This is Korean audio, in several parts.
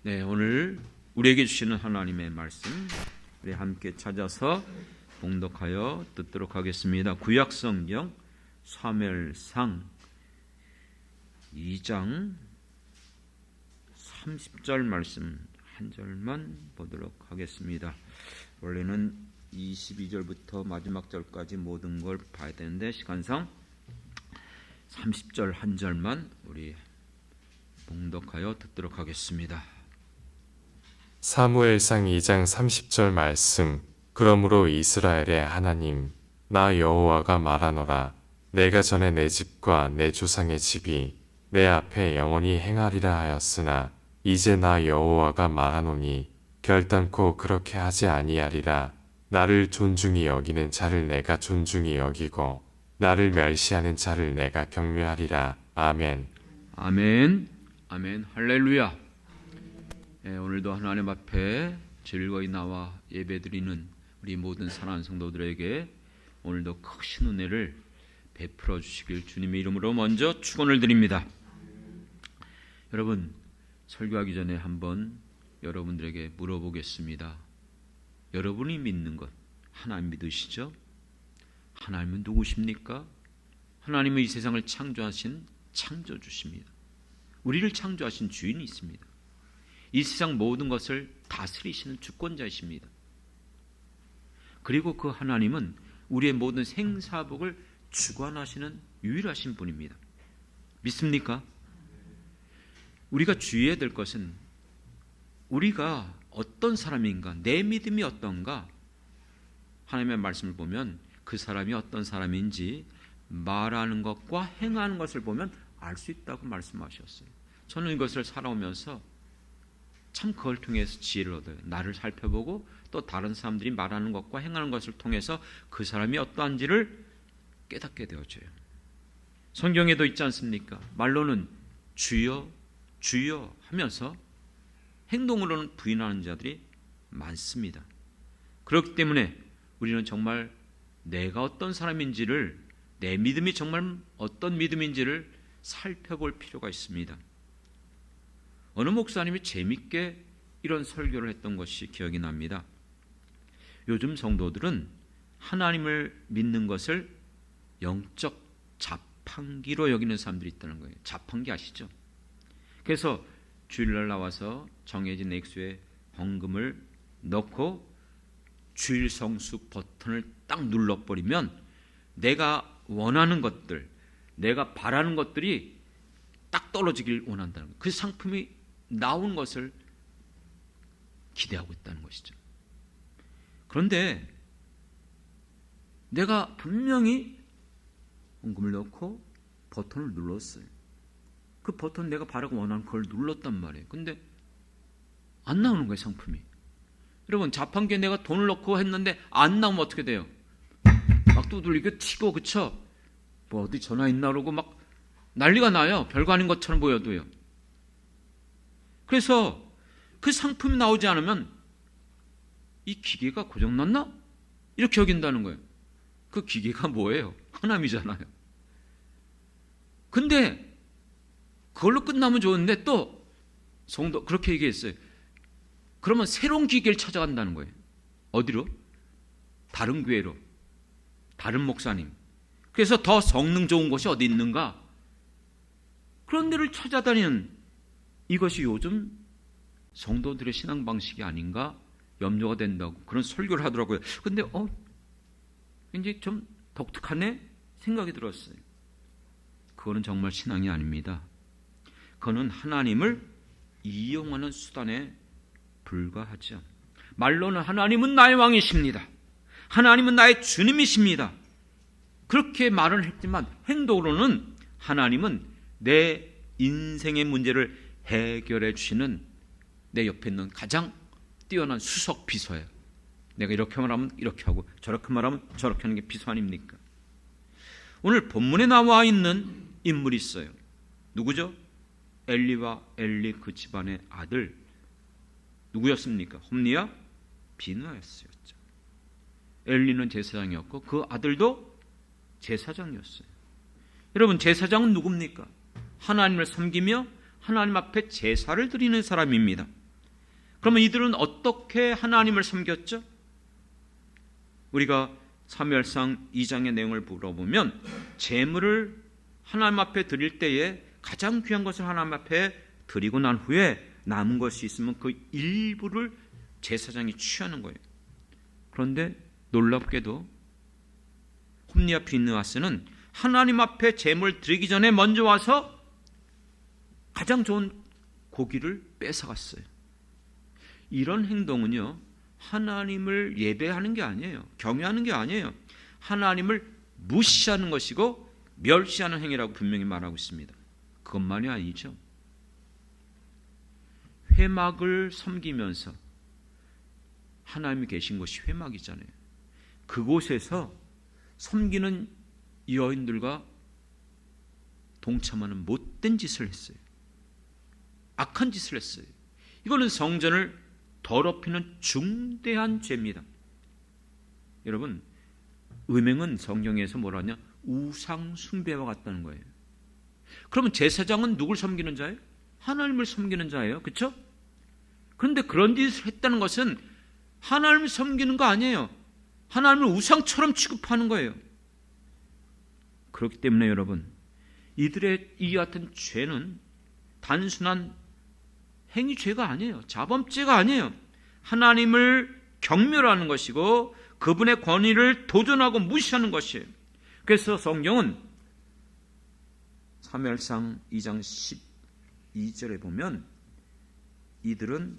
네, 오늘 우리에게 주시는 하나님의 말씀 우리 함께 찾아서 봉독하여 듣도록 하겠습니다. 구약성경 사무엘상 2장 30절 말씀 한 절만 보도록 하겠습니다. 원래는 22절부터 마지막 절까지 모든 걸 봐야 되는데 시간상 30절 한 절만 우리 봉독하여 듣도록 하겠습니다. 사무엘상 2장 30절 말씀. 그러므로 이스라엘의 하나님 나 여호와가 말하노라. 내가 전에 내 집과 내 조상의 집이 내 앞에 영원히 행하리라 하였으나 이제 나 여호와가 말하노니 결단코 그렇게 하지 아니하리라. 나를 존중히 여기는 자를 내가 존중히 여기고 나를 멸시하는 자를 내가 경멸하리라. 아멘. 아멘. 아멘. 할렐루야. 오늘도 하나님 앞에 즐거이 나와 예배드리는 우리 모든 사랑하는 성도들에게 오늘도 크신 은혜를 베풀어 주시길 주님의 이름으로 먼저 축원을 드립니다. 여러분, 설교하기 전에 한번 여러분들에게 물어보겠습니다. 여러분이 믿는 것 하나님 믿으시죠? 하나님은 누구십니까? 하나님은 이 세상을 창조하신 창조주십니다. 우리를 창조하신 주인이 있습니다. 이 세상 모든 것을 다스리시는 주권자이십니다. 그리고 그 하나님은 우리의 모든 생사복을 주관하시는 유일하신 분입니다. 믿습니까? 우리가 주의해야 될 것은 우리가 어떤 사람인가, 내 믿음이 어떤가, 하나님의 말씀을 보면 그 사람이 어떤 사람인지 말하는 것과 행하는 것을 보면 알 수 있다고 말씀하셨어요. 저는 이것을 살아오면서 참 그걸 통해서 지혜를 얻어요. 나를 살펴보고 또 다른 사람들이 말하는 것과 행하는 것을 통해서 그 사람이 어떠한지를 깨닫게 되어져요. 성경에도 있지 않습니까? 말로는 주여 주여 하면서 행동으로는 부인하는 자들이 많습니다. 그렇기 때문에 우리는 정말 내가 어떤 사람인지를, 내 믿음이 정말 어떤 믿음인지를 살펴볼 필요가 있습니다. 어느 목사님이 재밌게 이런 설교를 했던 것이 기억이 납니다. 요즘 성도들은 하나님을 믿는 것을 영적 자판기로 여기는 사람들이 있다는 거예요. 자판기 아시죠? 그래서 주일날 나와서 정해진 액수의 헌금을 넣고 주일 성수 버튼을 딱 눌러버리면 내가 원하는 것들, 내가 바라는 것들이 딱 떨어지길 원한다는 거예요. 그 상품이 나온 것을 기대하고 있다는 것이죠. 그런데 내가 분명히 헌금을 넣고 버튼을 눌렀어요. 그 버튼 내가 바라고 원하는 걸 눌렀단 말이에요. 근데 안 나오는 거예요, 상품이. 여러분, 자판기에 내가 돈을 넣고 했는데 안 나오면 어떻게 돼요? 막 두들리고 튀고, 그쵸? 뭐 어디 전화 있나 그러고 막 난리가 나요. 별거 아닌 것처럼 보여도요. 그래서 그 상품이 나오지 않으면 이 기계가 고장났나? 이렇게 여긴다는 거예요. 그 기계가 뭐예요? 하나님이잖아요. 근데 그걸로 끝나면 좋은데 또 성도 그렇게 얘기했어요. 그러면 새로운 기계를 찾아간다는 거예요. 어디로? 다른 교회로, 다른 목사님. 그래서 더 성능 좋은 곳이 어디 있는가? 그런 데를 찾아다니는, 이것이 요즘 성도들의 신앙 방식이 아닌가 염려가 된다고 그런 설교를 하더라고요. 근데 이제 좀 독특하네 생각이 들었어요. 그거는 정말 신앙이 아닙니다. 그거는 하나님을 이용하는 수단에 불과하죠. 말로는 하나님은 나의 왕이십니다. 하나님은 나의 주님이십니다. 그렇게 말을 했지만 행동으로는 하나님은 내 인생의 문제를 해결해 주시는 내 옆에 있는 가장 뛰어난 수석 비서예요. 내가 이렇게 말하면 이렇게 하고 저렇게 말하면 저렇게 하는 게 비서 아닙니까? 오늘 본문에 나와 있는 인물이 있어요. 누구죠? 엘리와 엘리 그 집안의 아들 누구였습니까? 홈리와 비느하였어요. 엘리는 제사장이었고 그 아들도 제사장이었어요. 여러분, 제사장은 누굽니까? 하나님을 섬기며 하나님 앞에 제사를 드리는 사람입니다. 그러면 이들은 어떻게 하나님을 섬겼죠? 우리가 사무엘상 2장의 내용을 물어보면 제물을 하나님 앞에 드릴 때에 가장 귀한 것을 하나님 앞에 드리고 난 후에 남은 것이 있으면 그 일부를 제사장이 취하는 거예요. 그런데 놀랍게도 홈리와 비느하스는 하나님 앞에 제물 드리기 전에 먼저 와서 가장 좋은 고기를 뺏어갔어요. 이런 행동은요, 하나님을 예배하는 게 아니에요. 경외하는 게 아니에요. 하나님을 무시하는 것이고 멸시하는 행위라고 분명히 말하고 있습니다. 그것만이 아니죠. 회막을 섬기면서 하나님이 계신 곳이 회막이잖아요. 그곳에서 섬기는 여인들과 동참하는 못된 짓을 했어요. 악한 짓을 했어요. 이거는 성전을 더럽히는 중대한 죄입니다. 여러분, 음행은 성경에서 뭐라 하냐? 우상 숭배와 같다는 거예요. 그러면 제사장은 누굴 섬기는 자예요? 하나님을 섬기는 자예요. 그렇죠? 그런데 그런 짓을 했다는 것은 하나님을 섬기는 거 아니에요. 하나님을 우상처럼 취급하는 거예요. 그렇기 때문에 여러분, 이들의 이 같은 죄는 단순한 행위죄가 아니에요. 자범죄가 아니에요. 하나님을 경멸하는 것이고 그분의 권위를 도전하고 무시하는 것이에요. 그래서 성경은 사무엘상 2장 12절에 보면 이들은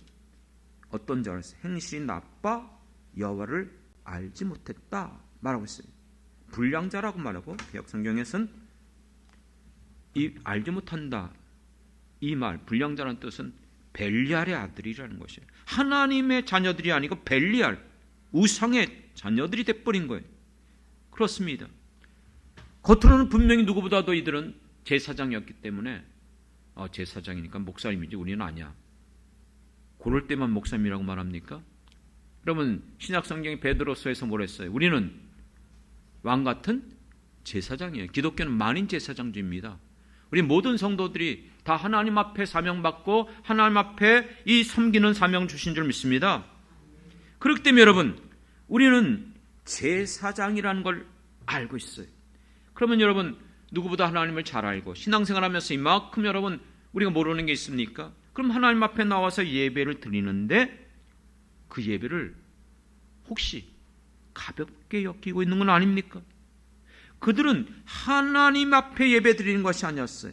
어떤 줄 알았어요? 행실이 나빠 여호와를 알지 못했다 말하고 있어요. 불량자라고 말하고 개역 성경에서는 이 알지 못한다 이 말 불량자라는 뜻은 벨리알의 아들이라는 것이에요. 하나님의 자녀들이 아니고 벨리알 우상의 자녀들이 돼버린 거예요. 그렇습니다. 겉으로는 분명히 누구보다도 이들은 제사장이었기 때문에 제사장이니까 목사님이지 우리는 아니야. 그럴 때만 목사님이라고 말합니까? 그러면 신약성경이 베드로서에서 뭘 했어요? 우리는 왕 같은 제사장이에요. 기독교는 만인 제사장주의입니다. 우리 모든 성도들이 다 하나님 앞에 사명받고 하나님 앞에 이 섬기는 사명 주신 줄 믿습니다. 그렇기 때문에 여러분, 우리는 제사장이라는 걸 알고 있어요. 그러면 여러분, 누구보다 하나님을 잘 알고 신앙생활하면서 이만큼 여러분 우리가 모르는 게 있습니까? 그럼 하나님 앞에 나와서 예배를 드리는데 그 예배를 혹시 가볍게 여기고 있는 건 아닙니까? 그들은 하나님 앞에 예배 드리는 것이 아니었어요.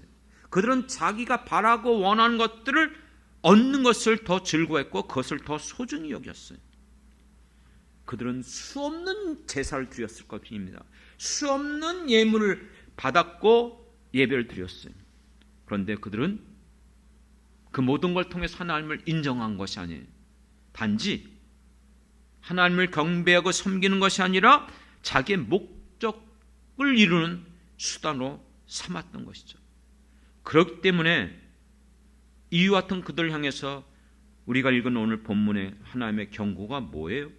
그들은 자기가 바라고 원하는 것들을 얻는 것을 더 즐거워했고 그것을 더 소중히 여겼어요. 그들은 수없는 제사를 드렸을 것입니다. 수없는 예물을 받았고 예배를 드렸어요. 그런데 그들은 그 모든 걸 통해서 하나님을 인정한 것이 아니에요. 단지 하나님을 경배하고 섬기는 것이 아니라 자기의 목적을 이루는 수단으로 삼았던 것이죠. 그렇기 때문에 이와 같은 그들을 향해서 우리가 읽은 오늘 본문의 하나님의 경고가 뭐예요?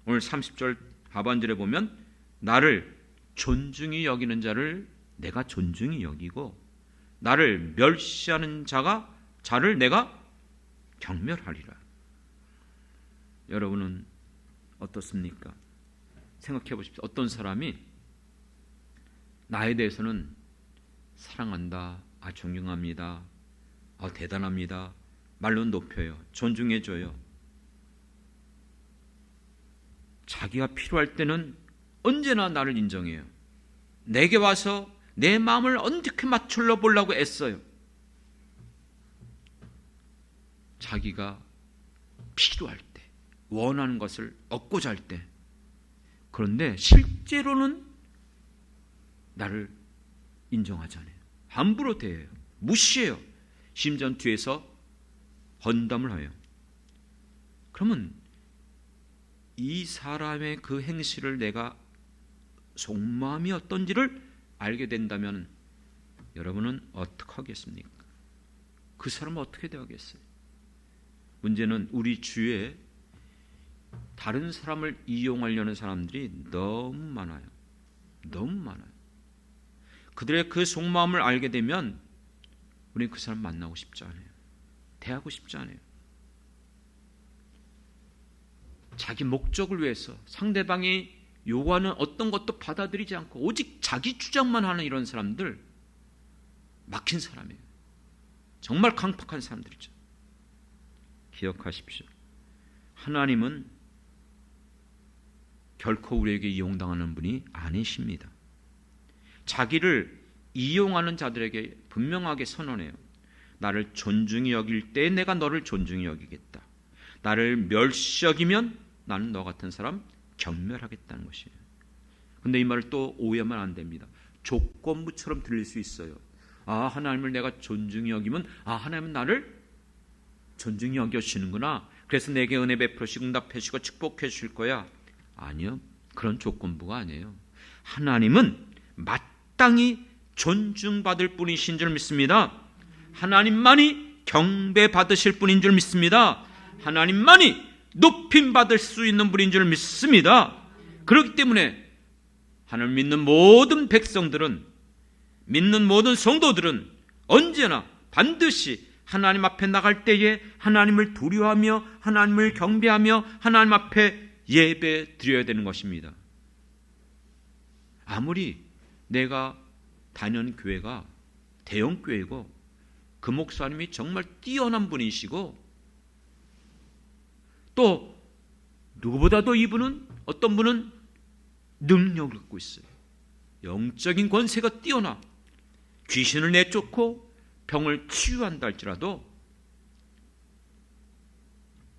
오늘 30절 하반절에 보면 나를 존중히 여기는 자를 내가 존중히 여기고 나를 멸시하는 자를 내가 경멸하리라. 여러분은 어떻습니까? 생각해 보십시오. 어떤 사람이 나에 대해서는 사랑한다, 존경합니다, 대단합니다, 말로 높여요, 존중해줘요. 자기가 필요할 때는 언제나 나를 인정해요. 내게 와서 내 마음을 어떻게 맞추려 보려고 애써요. 자기가 필요할 때, 원하는 것을 얻고자 할 때. 그런데 실제로는 나를 인정하지 않아요. 함부로 대해요. 무시해요. 심지어 뒤에서 헌담을 해요. 그러면 이 사람의 그 행실을 내가 속마음이 어떤지를 알게 된다면 여러분은 어떻게 하겠습니까? 그 사람은 어떻게 되겠어요? 문제는 우리 주위에 다른 사람을 이용하려는 사람들이 너무 많아요. 너무 많아요. 그들의 그 속마음을 알게 되면 우리는 그 사람 만나고 싶지 않아요. 대하고 싶지 않아요. 자기 목적을 위해서 상대방이 요구하는 어떤 것도 받아들이지 않고 오직 자기 주장만 하는 이런 사람들, 막힌 사람이에요. 정말 강팍한 사람들이죠. 기억하십시오. 하나님은 결코 우리에게 이용당하는 분이 아니십니다. 자기를 이용하는 자들에게 분명하게 선언해요. 나를 존중히 여길 때 내가 너를 존중히 여기겠다. 나를 멸시 여기면 나는 너 같은 사람 경멸하겠다는 것이에요. 근데 이 말을 또 오해하면 안 됩니다. 조건부처럼 들릴 수 있어요. 아, 하나님을 내가 존중히 여기면 하나님은 나를 존중히 여겨주시는구나. 그래서 내게 은혜 베풀으시고 응답해 주시고 축복해 주실 거야. 아니요. 그런 조건부가 아니에요. 하나님은 마땅히 존중받을 분이신 줄 믿습니다. 하나님만이 경배받으실 분인 줄 믿습니다. 하나님만이 높임받을 수 있는 분인 줄 믿습니다. 그렇기 때문에 하나님을 믿는 모든 백성들은, 믿는 모든 성도들은 언제나 반드시 하나님 앞에 나갈 때에 하나님을 두려워하며 하나님을 경배하며 하나님 앞에 예배 드려야 되는 것입니다. 아무리 내가 다니는 교회가 대형 교회고 그 목사님이 정말 뛰어난 분이시고 또 누구보다도 이분은, 어떤 분은 능력을 갖고 있어요. 영적인 권세가 뛰어나 귀신을 내쫓고 병을 치유한다 할지라도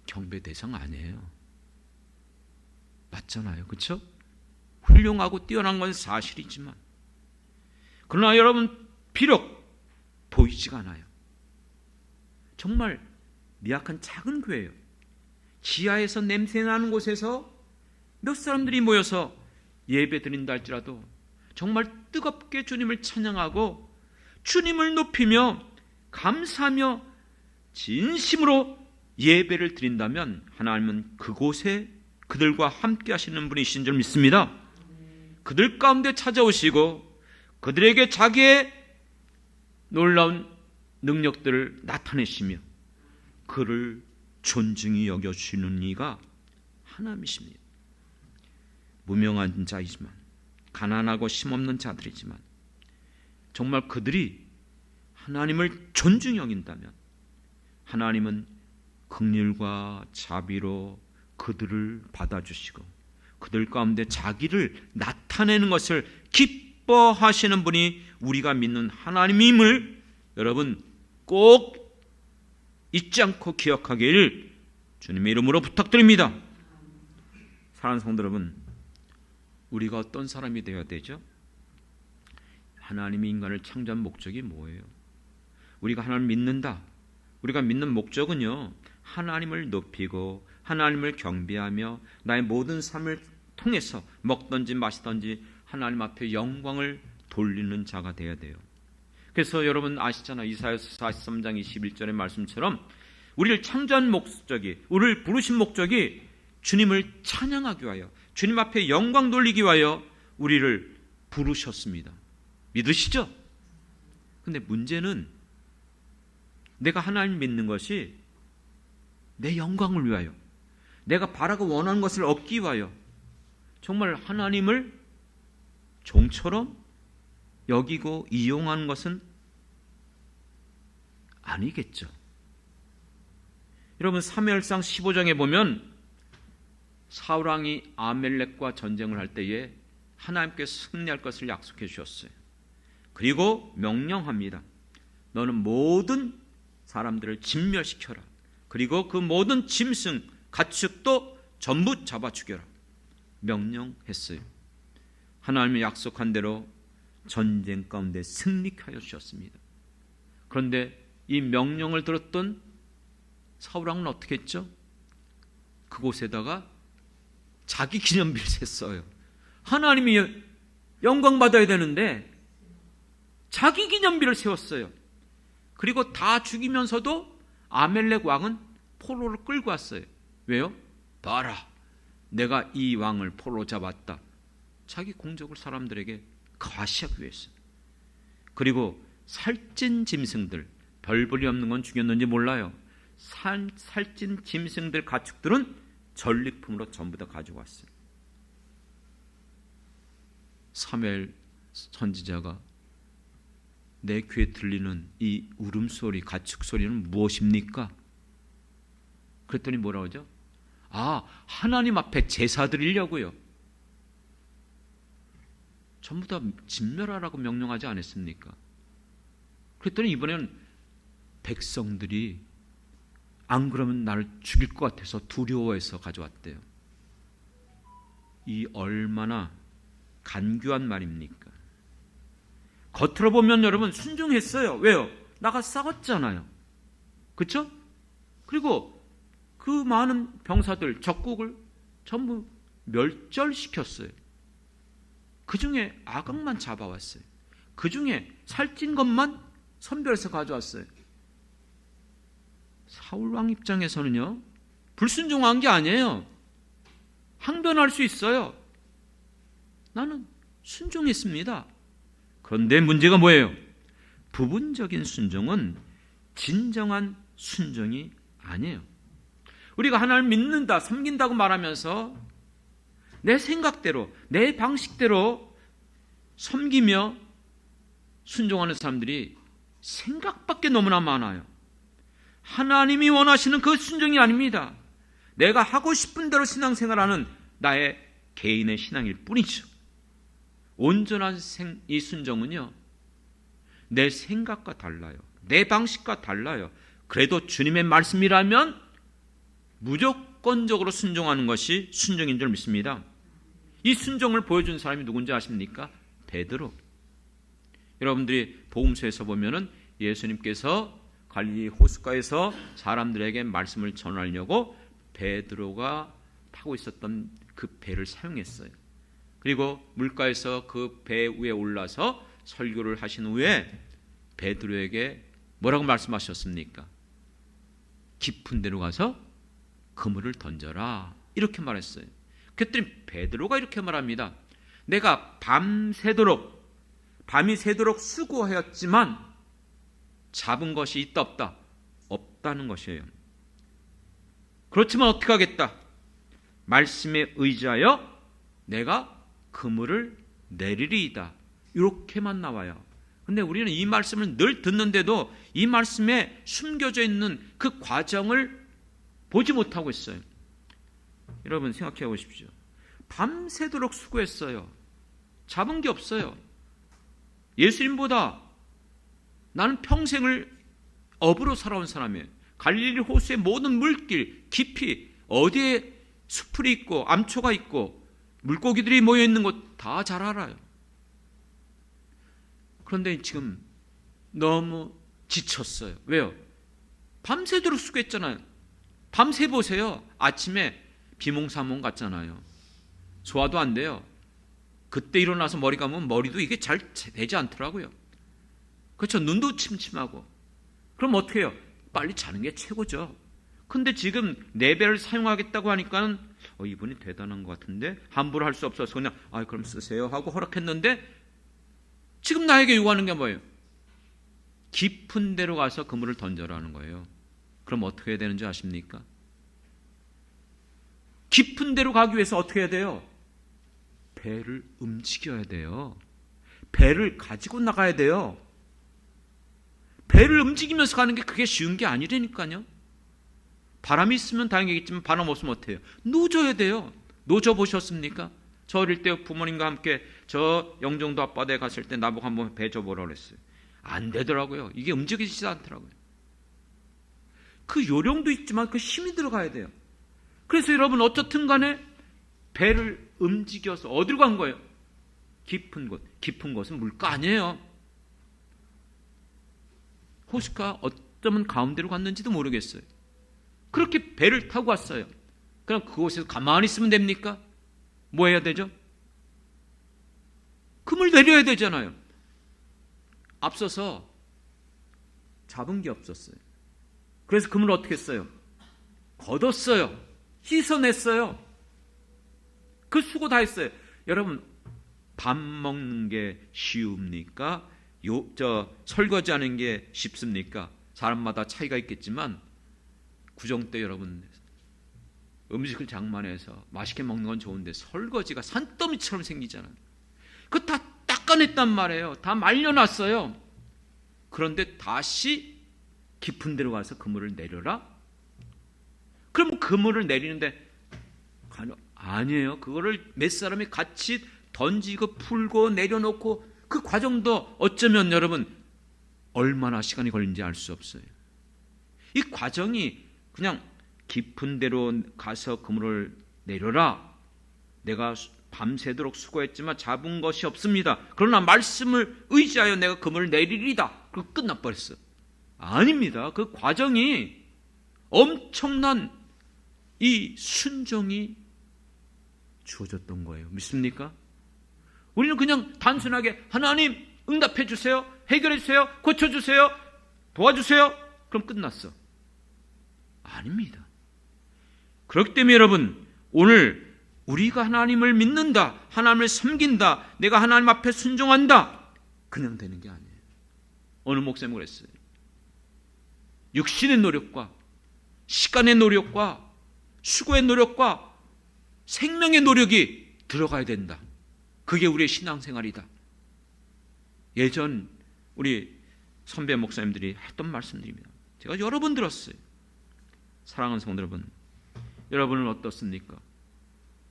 경배 대상 아니에요. 맞잖아요. 그렇죠? 훌륭하고 뛰어난 건 사실이지만 그러나 여러분 비록 보이지가 않아요. 정말 미약한 작은 교회예요. 지하에서 냄새나는 곳에서 몇 사람들이 모여서 예배 드린다 할지라도 정말 뜨겁게 주님을 찬양하고 주님을 높이며 감사하며 진심으로 예배를 드린다면 하나님은 그곳에 그들과 함께 하시는 분이신 줄 믿습니다. 그들 가운데 찾아오시고 그들에게 자기의 놀라운 능력들을 나타내시며 그를 존중히 여겨주시는 이가 하나님이십니다. 무명한 자이지만 가난하고 힘없는 자들이지만 정말 그들이 하나님을 존중히 여긴다면 하나님은 긍휼과 자비로 그들을 받아주시고 그들 가운데 자기를 나타내는 것을 기뻐하시는 분이 우리가 믿는 하나님임을 여러분 꼭 잊지 않고 기억하기를 주님의 이름으로 부탁드립니다. 사랑하는 성도 여러분, 우리가 어떤 사람이 되어야 되죠? 하나님이 인간을 창조한 목적이 뭐예요? 우리가 하나님을 믿는다. 우리가 믿는 목적은요, 하나님을 높이고 하나님을 경배하며 나의 모든 삶을 통해서 먹든지 마시든지 하나님 앞에 영광을 돌리는 자가 되어야 돼요. 그래서 여러분 아시잖아요. 이사야서 43장 21절의 말씀처럼 우리를 창조한 목적이, 우리를 부르신 목적이 주님을 찬양하기 위하여, 주님 앞에 영광 돌리기 위하여 우리를 부르셨습니다. 믿으시죠? 근데 문제는 내가 하나님 믿는 것이 내 영광을 위하여, 내가 바라고 원하는 것을 얻기 위하여 정말 하나님을 종처럼 여기고 이용하는 것은 아니겠죠. 여러분 사무엘상 15장에 보면 사울 왕이 아멜렉과 전쟁을 할 때에 하나님께서 승리할 것을 약속해 주셨어요. 그리고 명령합니다. 너는 모든 사람들을 진멸시켜라. 그리고 그 모든 짐승, 가축도 전부 잡아 죽여라. 명령했어요. 하나님이 약속한 대로 전쟁 가운데 승리하여 주셨습니다. 그런데 이 명령을 들었던 사울왕은 어떻게 했죠? 그곳에다가 자기 기념비를 셌어요. 하나님이 영광 받아야 되는데 자기 기념비를 세웠어요. 그리고 다 죽이면서도 아멜렉 왕은 포로를 끌고 왔어요. 왜요? 봐라, 내가 이 왕을 포로 잡았다. 자기 공적을 사람들에게 과시하기 위해서. 그리고 살찐 짐승들, 별볼이 없는 건 죽였는지 몰라요. 살찐 짐승들, 가축들은 전리품으로 전부 다 가져왔어요. 사무엘 선지자가 내 귀에 들리는 이 울음소리, 가축소리는 무엇입니까? 그랬더니 뭐라고 하죠? 하나님 앞에 제사 드리려고요. 전부 다 진멸하라고 명령하지 않았습니까? 그랬더니 이번에는 백성들이 안 그러면 나를 죽일 것 같아서 두려워해서 가져왔대요. 이 얼마나 간교한 말입니까? 겉으로 보면 여러분 순종했어요. 왜요? 나가 싸웠잖아요. 그렇죠? 그리고 그 많은 병사들, 적국을 전부 멸절시켰어요. 그 중에 악악만 잡아왔어요. 그 중에 살찐 것만 선별해서 가져왔어요. 사울왕 입장에서는요, 불순종한 게 아니에요. 항변할 수 있어요. 나는 순종했습니다. 그런데 문제가 뭐예요? 부분적인 순종은 진정한 순종이 아니에요. 우리가 하나님을 믿는다, 섬긴다고 말하면서 내 생각대로, 내 방식대로 섬기며 순종하는 사람들이 생각밖에 너무나 많아요. 하나님이 원하시는 그 순종이 아닙니다. 내가 하고 싶은 대로 신앙생활하는 나의 개인의 신앙일 뿐이죠. 온전한 이 순종은요, 내 생각과 달라요. 내 방식과 달라요. 그래도 주님의 말씀이라면 무조건적으로 순종하는 것이 순종인 줄 믿습니다. 이 순종을 보여준 사람이 누군지 아십니까? 베드로. 여러분들이 복음서에서 보면은 예수님께서 갈릴리 호숫가에서 사람들에게 말씀을 전하려고 베드로가 타고 있었던 그 배를 사용했어요. 그리고 물가에서 그 배 위에 올라서 설교를 하신 후에 베드로에게 뭐라고 말씀하셨습니까? 깊은 데로 가서 그물을 던져라, 이렇게 말했어요. 그랬더니 베드로가 이렇게 말합니다. 내가 밤이 새도록 수고하였지만 잡은 것이 있다 없다? 없다는 것이에요. 그렇지만 어떻게 하겠다? 말씀에 의지하여 내가 그물을 내리리이다, 이렇게만 나와요. 근데 우리는 이 말씀을 늘 듣는데도 이 말씀에 숨겨져 있는 그 과정을 보지 못하고 있어요. 여러분 생각해 보십시오. 밤새도록 수고했어요. 잡은 게 없어요. 예수님보다 나는 평생을 업으로 살아온 사람이에요. 갈릴리 호수의 모든 물길, 깊이 어디에 수풀이 있고 암초가 있고 물고기들이 모여있는 곳 다 잘 알아요. 그런데 지금 너무 지쳤어요. 왜요? 밤새도록 수고했잖아요. 밤새 보세요. 아침에 비몽사몽 같잖아요. 소화도 안 돼요. 그때 일어나서 머리 감으면 머리도 이게 잘 되지 않더라고요. 그렇죠? 눈도 침침하고. 그럼 어떻게 해요? 빨리 자는 게 최고죠. 근데 지금 4배를 사용하겠다고 하니까 이분이 대단한 것 같은데 함부로 할 수 없어서 그냥 그럼 쓰세요 하고 허락했는데 지금 나에게 요구하는 게 뭐예요? 깊은 데로 가서 그물을 던져라는 거예요. 그럼 어떻게 해야 되는지 아십니까? 깊은 데로 가기 위해서 어떻게 해야 돼요? 배를 움직여야 돼요. 배를 가지고 나가야 돼요. 배를 움직이면서 가는 게 그게 쉬운 게 아니라니까요. 바람이 있으면 다행이겠지만 바람 없으면 어때요? 노져야 돼요. 노져 보셨습니까? 저 어릴 때 부모님과 함께 저 영종도 앞바다에 갔을 때 나보고 한번 배 져보라고 그랬어요. 안 되더라고요. 이게 움직이지도 않더라고요. 그 요령도 있지만 그 힘이 들어가야 돼요. 그래서 여러분 어쨌든 간에 배를 움직여서 어디로 간 거예요? 깊은 곳. 깊은 곳은 물가 아니에요. 호숫가 어쩌면 가운데로 갔는지도 모르겠어요. 그렇게 배를 타고 왔어요. 그럼 그곳에서 가만히 있으면 됩니까? 뭐 해야 되죠? 그물 내려야 되잖아요. 앞서서 잡은 게 없었어요. 그래서 그물을 어떻게 했어요? 걷었어요. 씻어냈어요. 그 수고 다 했어요. 여러분 밥 먹는 게 쉬웁니까? 설거지하는 게 쉽습니까? 사람마다 차이가 있겠지만 구정 때 여러분 음식을 장만해서 맛있게 먹는 건 좋은데 설거지가 산더미처럼 생기잖아요. 그거 다 닦아냈단 말이에요. 다 말려놨어요. 그런데 다시 깊은 데로 가서 그물을 내려라? 그럼 그물을 내리는데 아니에요. 그거를 몇 사람이 같이 던지고 풀고 내려놓고 그 과정도 어쩌면 여러분 얼마나 시간이 걸리는지 알 수 없어요. 이 과정이 그냥 깊은 데로 가서 그물을 내려라. 내가 밤새도록 수고했지만 잡은 것이 없습니다. 그러나 말씀을 의지하여 내가 그물을 내리리다. 그리고 끝나버렸어. 아닙니다. 그 과정이 엄청난 이 순종이 주어졌던 거예요. 믿습니까? 우리는 그냥 단순하게 하나님 응답해 주세요. 해결해 주세요. 고쳐 주세요. 도와주세요. 그럼 끝났어. 아닙니다. 그렇기 때문에 여러분 오늘 우리가 하나님을 믿는다. 하나님을 섬긴다. 내가 하나님 앞에 순종한다. 그냥 되는 게 아니에요. 어느 목사님이 그랬어요. 육신의 노력과 시간의 노력과 수고의 노력과 생명의 노력이 들어가야 된다. 그게 우리의 신앙생활이다. 예전 우리 선배 목사님들이 했던 말씀드립니다. 제가 여러 번 들었어요. 사랑하는 성도 여러분, 여러분은 어떻습니까?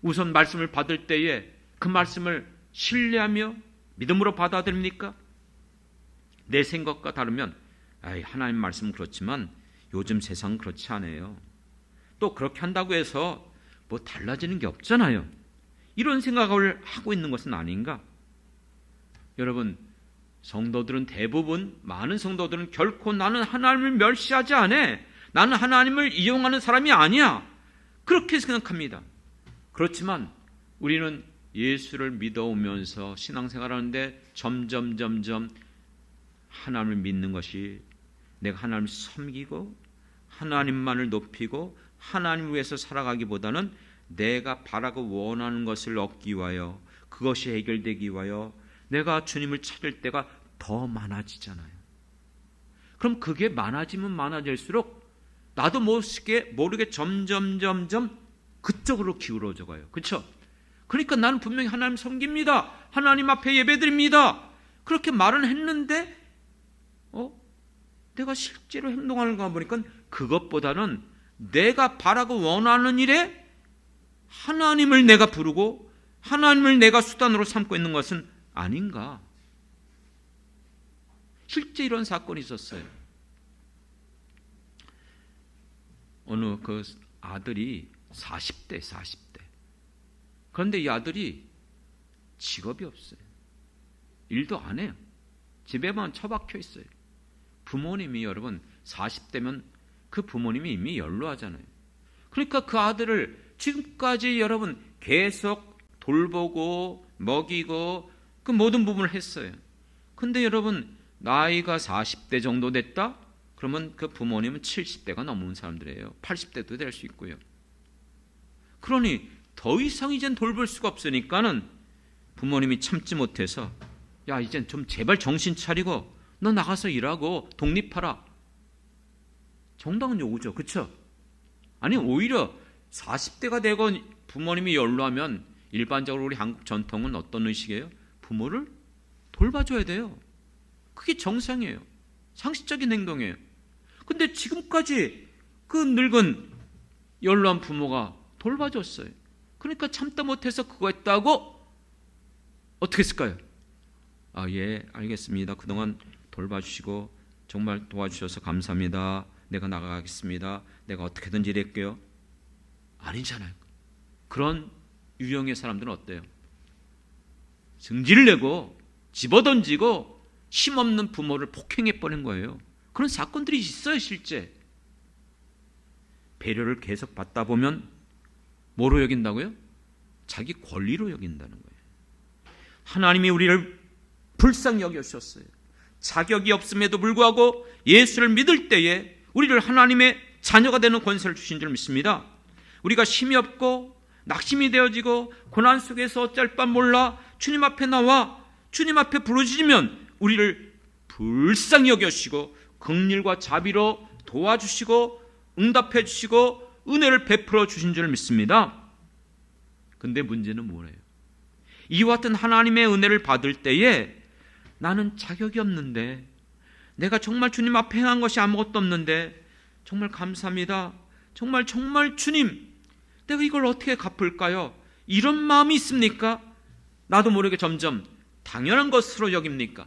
우선 말씀을 받을 때에 그 말씀을 신뢰하며 믿음으로 받아들입니까? 내 생각과 다르면 하나님 말씀은 그렇지만 요즘 세상은 그렇지 않아요. 또 그렇게 한다고 해서 뭐 달라지는 게 없잖아요. 이런 생각을 하고 있는 것은 아닌가? 여러분, 성도들은 대부분 많은 성도들은 결코 나는 하나님을 멸시하지 않아. 나는 하나님을 이용하는 사람이 아니야. 그렇게 생각합니다. 그렇지만 우리는 예수를 믿어오면서 신앙생활하는데 점점 하나님을 믿는 것이 내가 하나님을 섬기고 하나님만을 높이고 하나님을 위해서 살아가기보다는 내가 바라고 원하는 것을 얻기 위하여 그것이 해결되기 위하여 내가 주님을 찾을 때가 더 많아지잖아요. 그럼 그게 많아지면 많아질수록 나도 모르게 점점 그쪽으로 기울어져 가요. 그렇죠? 그러니까 나는 분명히 하나님 섬깁니다. 하나님 앞에 예배드립니다. 그렇게 말은 했는데 내가 실제로 행동하는 거 보니까 그것보다는 내가 바라고 원하는 일에 하나님을 내가 부르고 하나님을 내가 수단으로 삼고 있는 것은 아닌가. 실제 이런 사건이 있었어요. 어느 그 아들이 40대. 그런데 이 아들이 직업이 없어요. 일도 안 해요. 집에만 처박혀 있어요. 부모님이 여러분 40대면 그 부모님이 이미 연로하잖아요. 그러니까 그 아들을 지금까지 여러분 계속 돌보고 먹이고 그 모든 부분을 했어요. 근데 여러분 나이가 40대 정도 됐다? 그러면 그 부모님은 70대가 넘은 사람들이에요. 80대도 될 수 있고요. 그러니 더 이상 이젠 돌볼 수가 없으니까는 부모님이 참지 못해서 야 이젠 좀 제발 정신 차리고 너 나가서 일하고 독립하라. 정당한 요구죠. 그렇죠? 아니 오히려 40대가 되고 부모님이 연로하면 일반적으로 우리 한국 전통은 어떤 의식이에요? 부모를 돌봐줘야 돼요. 그게 정상이에요. 상식적인 행동이에요. 근데 지금까지 그 늙은 연로한 부모가 돌봐줬어요. 그러니까 참다 못해서 그거 했다고 어떻게 했을까요? 예, 알겠습니다. 그동안 돌봐주시고 정말 도와주셔서 감사합니다. 내가 나가겠습니다. 내가 어떻게든지 일할게요. 아니잖아요. 그런 유형의 사람들은 어때요? 승질을 내고 집어던지고 힘없는 부모를 폭행해버린 거예요. 그런 사건들이 있어요. 실제 배려를 계속 받다 보면 뭐로 여긴다고요? 자기 권리로 여긴다는 거예요. 하나님이 우리를 불쌍히 여겨주셨어요. 자격이 없음에도 불구하고 예수를 믿을 때에 우리를 하나님의 자녀가 되는 권세를 주신 줄 믿습니다. 우리가 힘이 없고 낙심이 되어지고 고난 속에서 어쩔 바 몰라 주님 앞에 나와 주님 앞에 부르짖으면 우리를 불쌍히 여겨주시고 긍휼과 자비로 도와주시고 응답해 주시고 은혜를 베풀어 주신 줄 믿습니다. 근데 문제는 뭐예요? 이와 같은 하나님의 은혜를 받을 때에 나는 자격이 없는데, 내가 정말 주님 앞에 행한 것이 아무것도 없는데 정말 감사합니다, 정말 주님, 내가 이걸 어떻게 갚을까요? 이런 마음이 있습니까? 나도 모르게 점점 당연한 것으로 여깁니까?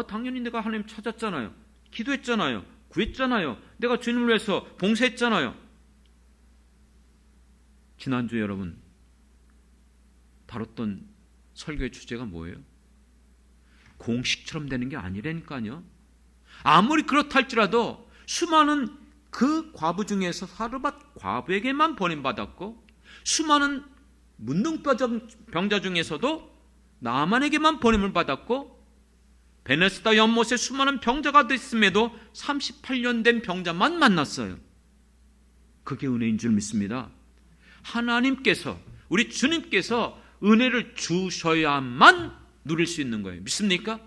당연히 내가 하나님 찾았잖아요, 기도했잖아요, 구했잖아요, 내가 주님을 위해서 봉사했잖아요. 지난주에 여러분 다뤘던 설교의 주제가 뭐예요? 공식처럼 되는 게 아니라니까요. 아무리 그렇다 할지라도 수많은 그 과부 중에서 사르밧 과부에게만 버림받았고, 수많은 문둥병자 중에서도 나만에게만 버림을 받았고, 베네스다 연못에 수많은 병자가 됐음에도 38년 된 병자만 만났어요. 그게 은혜인 줄 믿습니다. 하나님께서, 우리 주님께서 은혜를 주셔야만 누릴 수 있는 거예요. 믿습니까?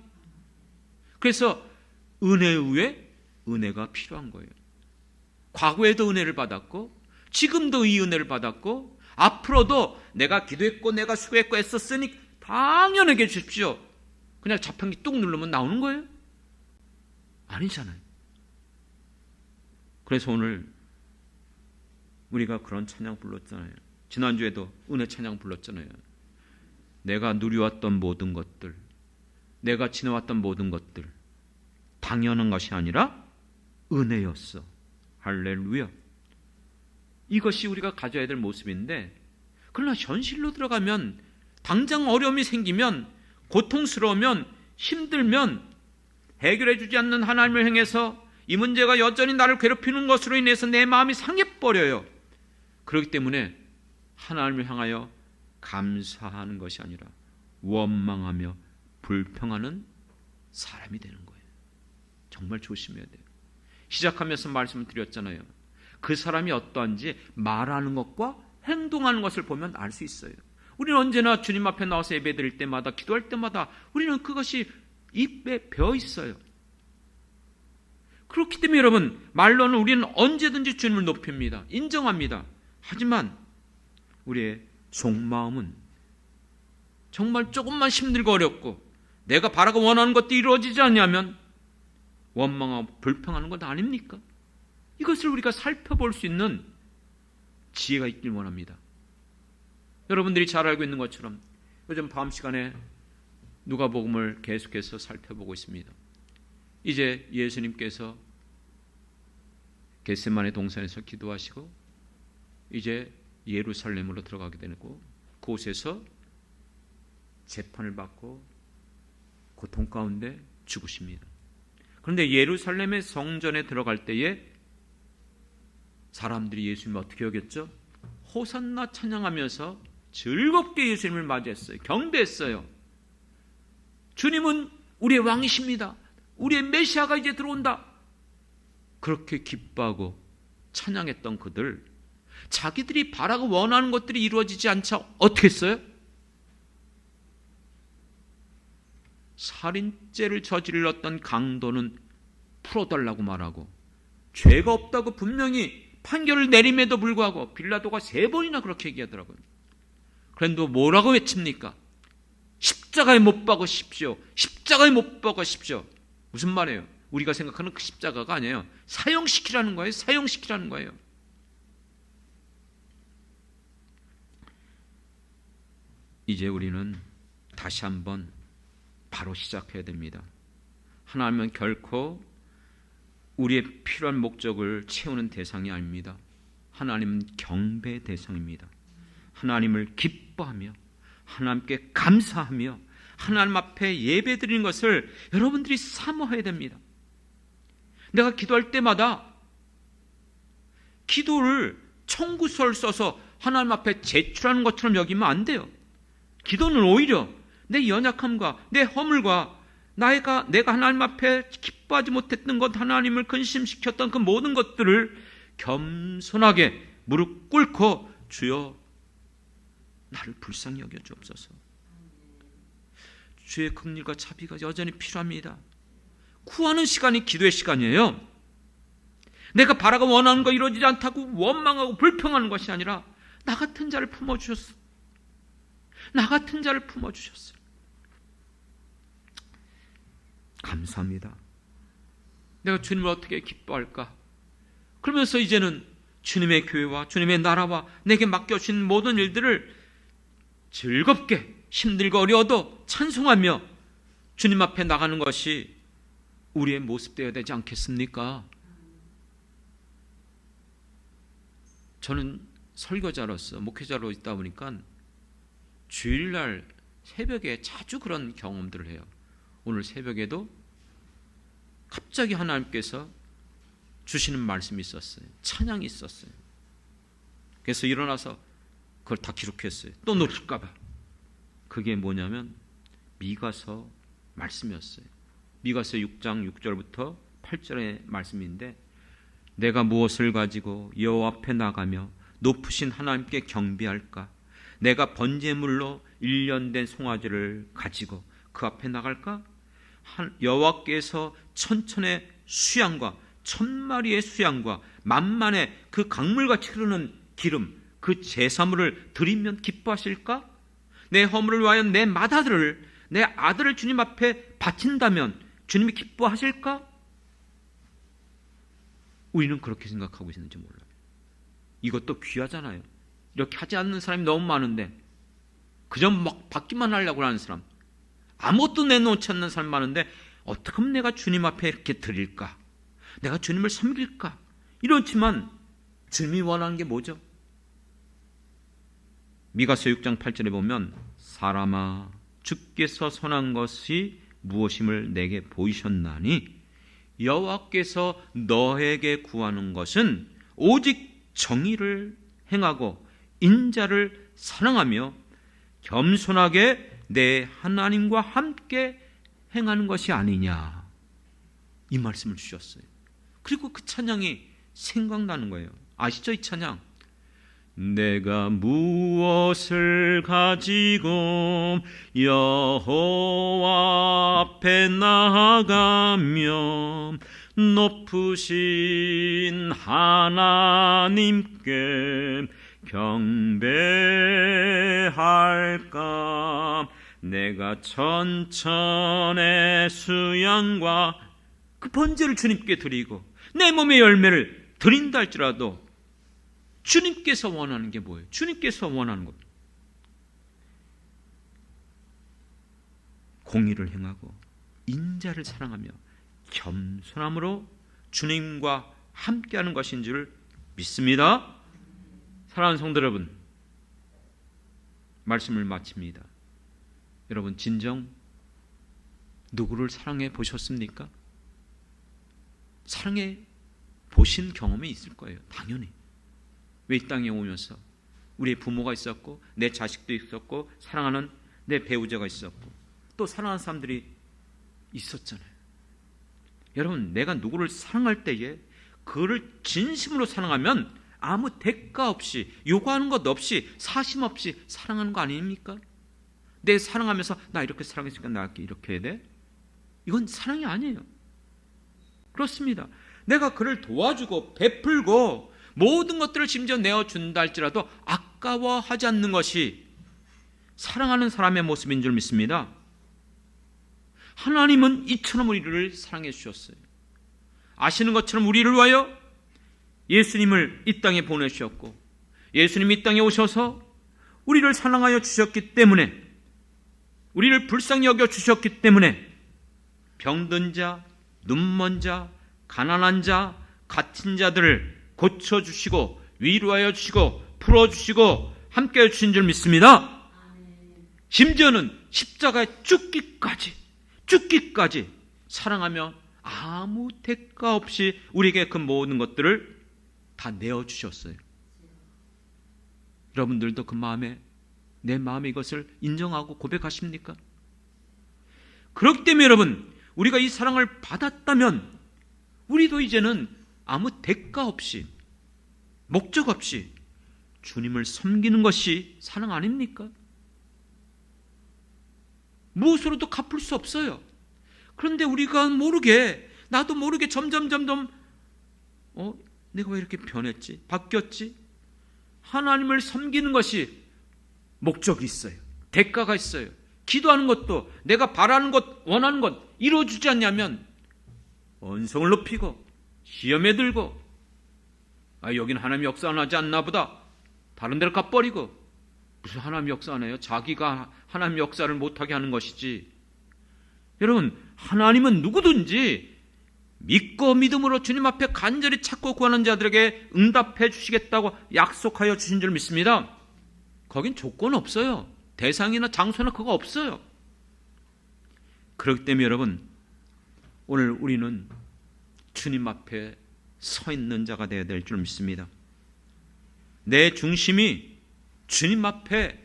그래서 은혜 위에 은혜가 필요한 거예요. 과거에도 은혜를 받았고, 지금도 이 은혜를 받았고, 앞으로도 내가 기도했고 내가 수고했고 애썼으니 당연하게 주십시오. 그냥 자판기 뚝 누르면 나오는 거예요? 아니잖아요. 그래서 오늘 우리가 그런 찬양 불렀잖아요. 지난주에도 은혜 찬양 불렀잖아요. 내가 누려왔던 모든 것들, 내가 지나왔던 모든 것들 당연한 것이 아니라 은혜였어. 할렐루야. 이것이 우리가 가져야 될 모습인데, 그러나 현실로 들어가면, 당장 어려움이 생기면, 고통스러우면, 힘들면 해결해 주지 않는 하나님을 향해서 이 문제가 여전히 나를 괴롭히는 것으로 인해서 내 마음이 상해버려요. 그렇기 때문에 하나님을 향하여 감사하는 것이 아니라 원망하며 불평하는 사람이 되는 거예요. 정말 조심해야 돼요. 시작하면서 말씀을 드렸잖아요. 그 사람이 어떠한지 말하는 것과 행동하는 것을 보면 알 수 있어요. 우리는 언제나 주님 앞에 나와서 예배드릴 때마다, 기도할 때마다 우리는 그것이 입에 배어 있어요. 그렇기 때문에 여러분, 말로는 우리는 언제든지 주님을 높입니다. 인정합니다. 하지만 우리의 속마음은 정말 조금만 힘들고 어렵고 내가 바라고 원하는 것도 이루어지지 않냐면 원망하고 불평하는 것 아닙니까? 이것을 우리가 살펴볼 수 있는 지혜가 있길 원합니다. 여러분들이 잘 알고 있는 것처럼 요즘 밤 시간에 누가복음을 계속해서 살펴보고 있습니다. 이제 예수님께서 겟세마네 동산에서 기도하시고 이제 예루살렘으로 들어가게 되고, 그곳에서 재판을 받고 고통 가운데 죽으십니다. 그런데 예루살렘의 성전에 들어갈 때에 사람들이 예수님을 어떻게 여겼죠? 호산나 찬양하면서 즐겁게 예수님을 맞이했어요. 경배했어요. 주님은 우리의 왕이십니다. 우리의 메시아가 이제 들어온다. 그렇게 기뻐하고 찬양했던 그들, 자기들이 바라고 원하는 것들이 이루어지지 않자 어떻게 했어요? 살인죄를 저질렀던 강도는 풀어달라고 말하고, 죄가 없다고 분명히 판결을 내림에도 불구하고 빌라도가 3번이나 그렇게 얘기하더라고요. 그런데 뭐라고 외칩니까? 십자가에 못 박으십시오. 십자가에 못 박으십시오. 무슨 말이에요? 우리가 생각하는 그 십자가가 아니에요. 사형시키라는 거예요. 사형시키라는 거예요. 이제 우리는 다시 한번 바로 시작해야 됩니다. 하나님은 결코 우리의 필요한 목적을 채우는 대상이 아닙니다. 하나님은 경배 대상입니다. 하나님을 기뻐하며 하나님께 감사하며 하나님 앞에 예배드리는 것을 여러분들이 사모해야 됩니다. 내가 기도할 때마다 기도를 청구서를 써서 하나님 앞에 제출하는 것처럼 여기면 안 돼요. 기도는 오히려 내 연약함과 내 허물과 내가 하나님 앞에 기뻐하지 못했던 것, 하나님을 근심시켰던 그 모든 것들을 겸손하게 무릎 꿇고 주여 나를 불쌍히 여겨 주옵소서. 주의 긍휼과 자비가 여전히 필요합니다. 구하는 시간이 기도의 시간이에요. 내가 바라고 원하는 거 이루어지지 않다고 원망하고 불평하는 것이 아니라 나 같은 자를 품어주셨어. 나 같은 자를 품어주셨어요. 감사합니다. 내가 주님을 어떻게 기뻐할까? 그러면서 이제는 주님의 교회와 주님의 나라와 내게 맡겨주신 모든 일들을 즐겁게 힘들고 어려워도 찬송하며 주님 앞에 나가는 것이 우리의 모습 되어야 되지 않겠습니까? 저는 설교자로서 목회자로 있다 보니까 주일날 새벽에 자주 그런 경험들을 해요. 오늘 새벽에도 갑자기 하나님께서 주시는 말씀이 있었어요. 찬양이 있었어요. 그래서 일어나서 그걸 다 기록했어요. 또 놓칠까 봐. 그게 뭐냐면 미가서 말씀이었어요. 미가서 6장 6절부터 8절의 말씀인데, 내가 무엇을 가지고 여호와 앞에 나가며 높으신 하나님께 경배할까? 내가 번제물로 1년 된 송아지를 가지고 그 앞에 나갈까? 여호와께서 천천의 수양과 1000마리의 수양과 만만의 그 강물같이 흐르는 기름, 그 제사물을 드리면 기뻐하실까? 내 허물을 위하여 내 맏아들을, 내 아들을 주님 앞에 바친다면 주님이 기뻐하실까? 우리는 그렇게 생각하고 있는지 몰라요. 이것도 귀하잖아요. 이렇게 하지 않는 사람이 너무 많은데, 그저 막 받기만 하려고 하는 사람, 아무것도 내놓지 않는 사람 많은데, 어떻게 하면 내가 주님 앞에 이렇게 드릴까? 내가 주님을 섬길까? 이렇지만 주님이 원하는 게 뭐죠? 미가서 6장 8절에 보면, 사람아 주께서 선한 것이 무엇임을 내게 보이셨나니 여호와께서 너에게 구하는 것은 오직 정의를 행하고 인자를 사랑하며 겸손하게 내 하나님과 함께 행하는 것이 아니냐, 이 말씀을 주셨어요. 그리고 그 찬양이 생각나는 거예요. 아시죠? 이 찬양. 내가 무엇을 가지고 여호와 앞에 나아가며 높으신 하나님께 경배할까? 내가 천천의 수양과 그 번제를 주님께 드리고 내 몸의 열매를 드린다 할지라도 주님께서 원하는 게 뭐예요? 주님께서 원하는 것, 공의를 행하고 인자를 사랑하며 겸손함으로 주님과 함께하는 것인 줄 믿습니다. 사랑하는 성도 여러분, 말씀을 마칩니다. 여러분, 진정 누구를 사랑해 보셨습니까? 사랑해 보신 경험이 있을 거예요. 당연히. 왜 이 땅에 오면서 우리의 부모가 있었고 내 자식도 있었고 사랑하는 내 배우자가 있었고 또 사랑하는 사람들이 있었잖아요. 여러분, 내가 누구를 사랑할 때에 그를 진심으로 사랑하면 아무 대가 없이, 요구하는 것 없이, 사심 없이 사랑하는 거 아닙니까? 내 사랑하면서 나 이렇게 사랑했으니까 나 이렇게 해야 돼? 이건 사랑이 아니에요. 그렇습니다. 내가 그를 도와주고 베풀고 모든 것들을 심지어 내어준다 할지라도 아까워하지 않는 것이 사랑하는 사람의 모습인 줄 믿습니다. 하나님은 이처럼 우리를 사랑해 주셨어요. 아시는 것처럼 우리를 위하여 예수님을 이 땅에 보내주셨고, 예수님이 이 땅에 오셔서 우리를 사랑하여 주셨기 때문에, 우리를 불쌍히 여겨 주셨기 때문에 병든 자, 눈먼 자, 가난한 자, 갇힌 자들을 고쳐주시고 위로하여 주시고 풀어주시고 함께해 주신 줄 믿습니다. 심지어는 십자가에 죽기까지 사랑하며 아무 대가 없이 우리에게 그 모든 것들을 다 내어주셨어요. 여러분들도 그 마음에, 내 마음에 이것을 인정하고 고백하십니까? 그렇기 때문에 여러분, 우리가 이 사랑을 받았다면 우리도 이제는 아무 대가 없이, 목적 없이 주님을 섬기는 것이 사랑 아닙니까? 무엇으로도 갚을 수 없어요. 그런데 우리가 모르게, 나도 모르게 점점 내가 왜 이렇게 변했지? 바뀌었지? 하나님을 섬기는 것이 목적이 있어요. 대가가 있어요. 기도하는 것도 내가 바라는 것, 원하는 것 이루어주지 않냐면 언성을 높이고 시험에 들고 여기는 하나님 역사 안 하지 않나 보다. 다른 데로 가버리고 무슨 하나님 역사 안 해요? 자기가 하나님 역사를 못하게 하는 것이지. 여러분, 하나님은 누구든지 믿고 믿음으로 주님 앞에 간절히 찾고 구하는 자들에게 응답해 주시겠다고 약속하여 주신 줄 믿습니다. 거긴 조건 없어요. 대상이나 장소나 그거 없어요. 그렇기 때문에 여러분, 오늘 우리는 주님 앞에 서 있는 자가 되어야 될 줄 믿습니다. 내 중심이 주님 앞에,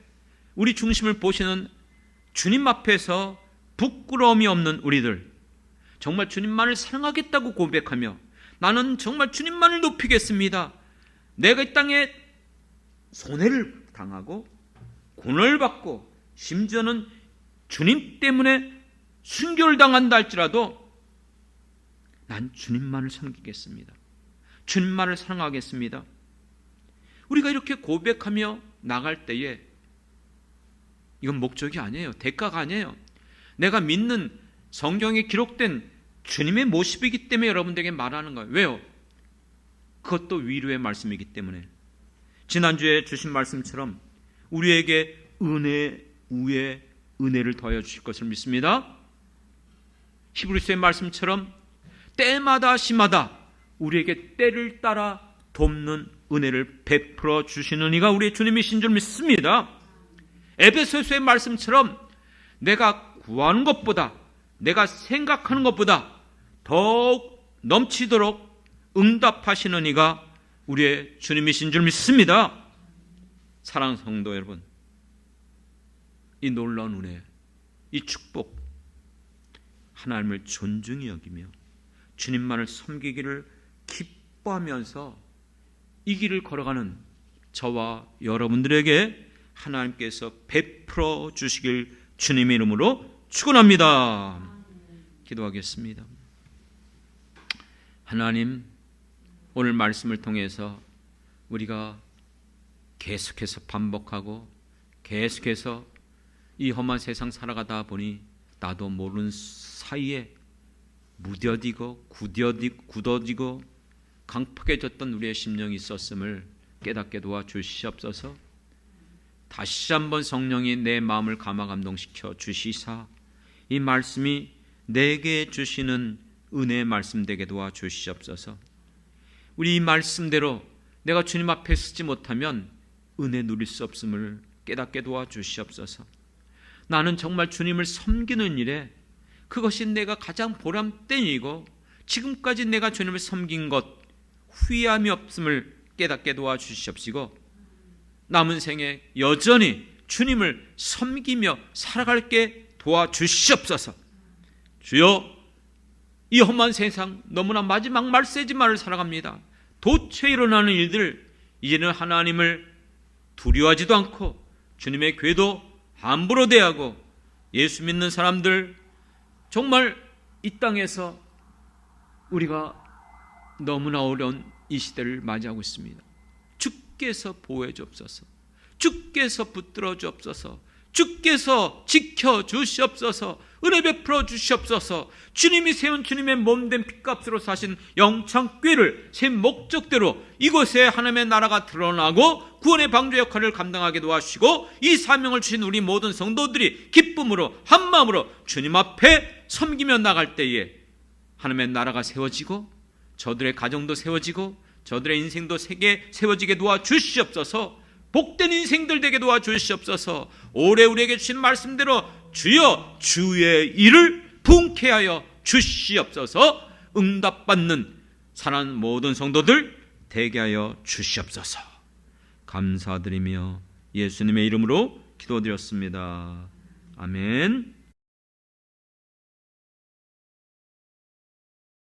우리 중심을 보시는 주님 앞에서 부끄러움이 없는 우리들, 정말 주님만을 사랑하겠다고 고백하며 나는 정말 주님만을 높이겠습니다. 내가 이 땅에 손해를 당하고 고난을 받고 심지어는 주님 때문에 순교를 당한다 할지라도 난 주님만을 섬기겠습니다. 주님만을 사랑하겠습니다. 우리가 이렇게 고백하며 나갈 때에 이건 목적이 아니에요. 대가가 아니에요. 내가 믿는 성경에 기록된 주님의 모습이기 때문에 여러분들에게 말하는 거예요. 왜요? 그것도 위로의 말씀이기 때문에. 지난주에 주신 말씀처럼 우리에게 은혜 위에 은혜를 더하여 주실 것을 믿습니다. 히브리서의 말씀처럼 때마다 시마다 우리에게 때를 따라 돕는 은혜를 베풀어 주시는 이가 우리의 주님이신 줄 믿습니다. 에베소서의 말씀처럼 내가 구하는 것보다, 내가 생각하는 것보다 더욱 넘치도록 응답하시는 이가 우리의 주님이신 줄 믿습니다. 사랑하는 성도 여러분, 이 놀라운 은혜, 이 축복, 하나님을 존중히 여기며 주님만을 섬기기를 기뻐하면서 이 길을 걸어가는 저와 여러분들에게 하나님께서 베풀어 주시길 주님의 이름으로 축원합니다. 기도하겠습니다. 하나님, 오늘 말씀을 통해서 우리가 계속해서 반복하고 계속해서 이 험한 세상 살아가다 보니 나도 모르는 사이에 무뎌지고 굳어지고 강팍해졌던 우리의 심령이 있었음을 깨닫게 도와주시옵소서. 다시 한번 성령이 내 마음을 감화 감동시켜 주시사 이 말씀이 내게 주시는 은혜의 말씀 되게 도와주시옵소서. 우리 이 말씀대로 내가 주님 앞에 서지 못하면 은혜 누릴 수 없음을 깨닫게 도와주시옵소서. 나는 정말 주님을 섬기는 일에 그것이 내가 가장 보람된 일이고 지금까지 내가 주님을 섬긴 것 후회함이 없음을 깨닫게 도와주시옵시고 남은 생에 여전히 주님을 섬기며 살아갈게 도와주시옵소서. 주여, 이 험한 세상 너무나 마지막 말세지만을 살아갑니다. 도처에 일어나는 일들 이제는 하나님을 두려워하지도 않고 주님의 궤도 함부로 대하고 예수 믿는 사람들 정말 이 땅에서 우리가 너무나 어려운 이 시대를 맞이하고 있습니다. 주께서 보호해 주옵소서. 주께서 붙들어 주옵소서. 주께서 지켜 주시옵소서. 은혜 베풀어 주시옵소서. 주님이 세운 주님의 몸된 핏값으로 사신 영창궤를 새 목적대로 이곳에 하나님의 나라가 드러나고 구원의 방주 역할을 감당하게 도와주시고 이 사명을 주신 우리 모든 성도들이 기쁨으로 한마음으로 주님 앞에 섬기며 나갈 때에 하나님의 나라가 세워지고 저들의 가정도 세워지고 저들의 인생도 세워지게 도와주시옵소서. 복된 인생들 되게 도와주시옵소서. 올해 우리에게 주신 말씀대로 주여 주의 일을 부흥케 하여 주시옵소서. 응답받는 사랑하는 모든 성도들 되게 하여 주시옵소서. 감사드리며 예수님의 이름으로 기도드렸습니다. 아멘.